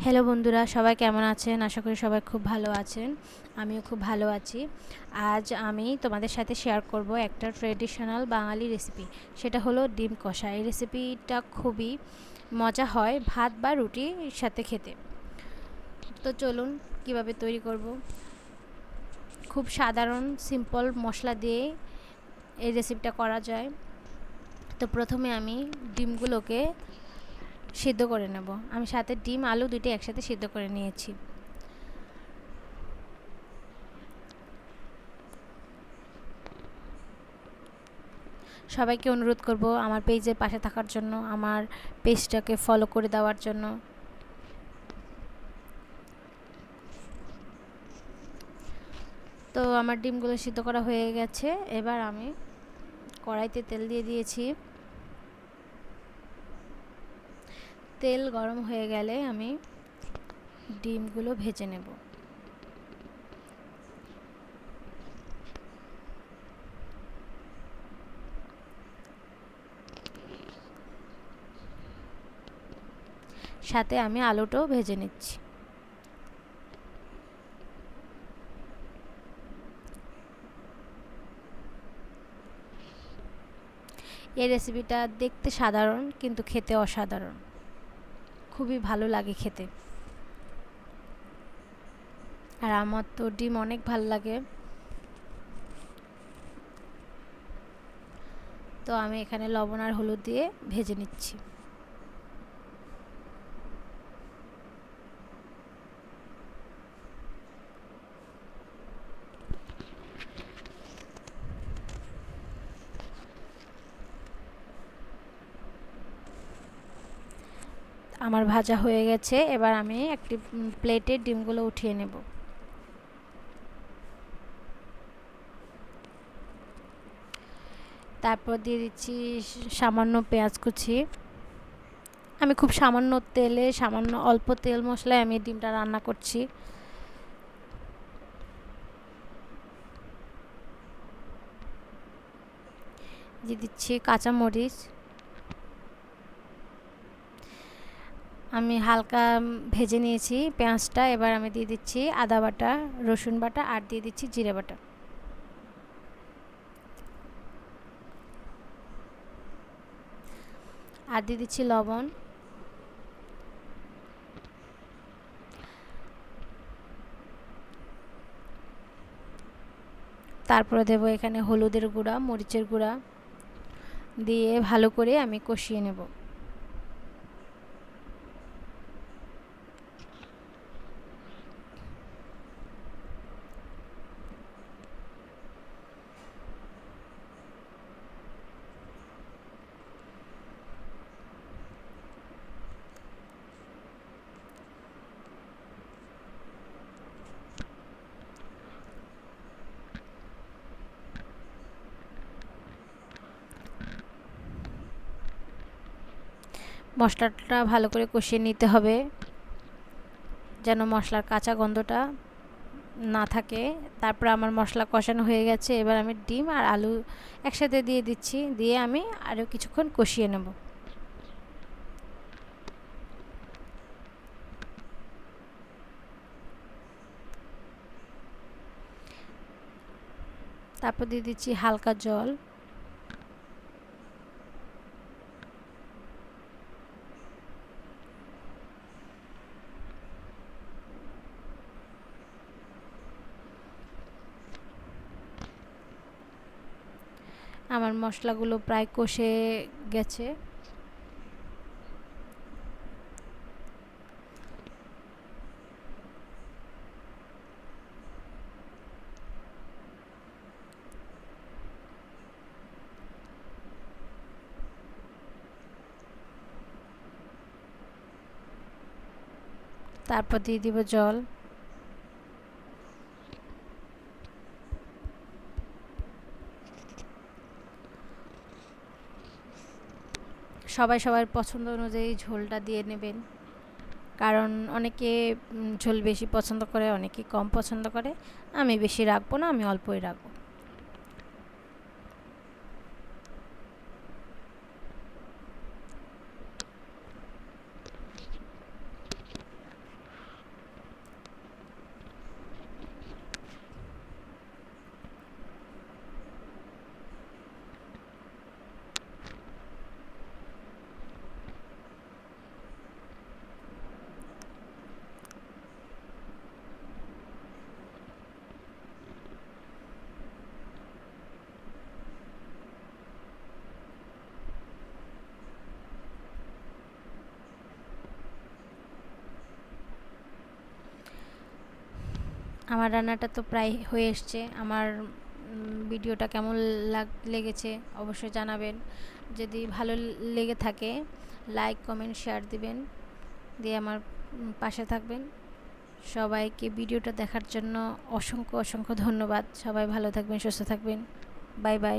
Hello বন্ধুরা, সবাই কেমন আছেন? আশা করি সবাই খুব ভালো আছেন। আমিও খুব ভালো আছি। আজ আমি তোমাদের সাথে শেয়ার করব একটা ট্রেডিশনাল বাঙালি রেসিপি। সেটা হলো ডিম কষা। এই রেসিপিটা খুবই মজা হয় ভাত বা রুটির সাথে খেতে। তো চলুন কিভাবে তৈরি করব। খুব সাধারণ সিম্পল মশলা দিয়ে এই রেসিপিটা করা যায়। তো প্রথমে আমি ডিমগুলোকে সিদ্ধ করে নেব। আমি সাথে ডিম আলু দুটি একসাথে সিদ্ধ করে নিয়েছি। সবাইকে অনুরোধ করব আমার পেজের পাশে থাকার জন্য, আমার পেজটাকে ফলো করে দেওয়ার জন্য। তো আমার ডিমগুলো সিদ্ধ করা হয়ে গেছে। এবার আমি কড়াইতে তেল দিয়ে দিয়েছি। তেল গরম হয়ে গেলে আমি ডিমগুলো ভেজে নেব। সাথে আমি আলুটাও ভেজে নিচ্ছি। এই রেসিপিটা দেখতে সাধারণ কিন্তু খেতে অসাধারণ, খুবই ভালো লাগে খেতে। আর আমার তো ডিম অনেক ভালো লাগে। তো আমি এখানে লবণ আর হলুদ দিয়ে ভেজে নিচ্ছি। আমার ভাজা হয়ে গেছে। এবার আমি একটি প্লেটে ডিমগুলো উঠিয়ে নেব। তারপর দিয়ে দিচ্ছি সামান্য পেঁয়াজ কুচি। আমি খুব সামান্য তেলে, সামান্য অল্প তেল মশলায় আমি ডিমটা রান্না করছি। দিয়ে দিচ্ছি কাঁচামরিচ। আমি হালকা ভেজে নিয়েছি পেঁয়াজটা। এবার আমি দিয়ে দিচ্ছি আদা বাটা, রসুন বাটা আর দিয়ে দিচ্ছি জিরে বাটা। আর দিয়ে দিচ্ছি লবণ। তারপরে দেবো এখানে হলুদের গুঁড়া, মরিচের গুঁড়া দিয়ে ভালো করে আমি কষিয়ে নেব। মশলাটা ভালো করে কষিয়ে নিতে হবে যেন মশলার কাঁচা গন্ধটা না থাকে। তারপর আমার মশলা কষানো হয়ে গেছে। এবার আমি ডিম আর আলু একসাথে দিয়ে দিচ্ছি। দিয়ে আমি আরও কিছুক্ষণ কষিয়ে নেব। তারপর দিয়ে দিচ্ছি হালকা জল। আমার মশলাগুলো প্রায় কষে গেছে। তারপর দিয়ে দিব জল। সবাই সবার পছন্দ অনুযায়ী ঝোলটা দিয়ে নেবেন, কারণ অনেকে ঝোল বেশি পছন্দ করে, অনেকে কম পছন্দ করে। আমি বেশি রাখবো না, আমি অল্পই রাখবো। আমার রান্নাটা তো প্রায় হয়ে এসছে। আমার ভিডিওটা কেমন লেগেছে অবশ্যই জানাবেন। যদি ভালো লেগে থাকে লাইক কমেন্ট শেয়ার দিবেন, দিয়ে আমার পাশে থাকবেন। সবাইকে ভিডিওটা দেখার জন্য অসংখ্য অসংখ্য ধন্যবাদ। সবাই ভালো থাকবেন, সুস্থ থাকবেন। Bye bye.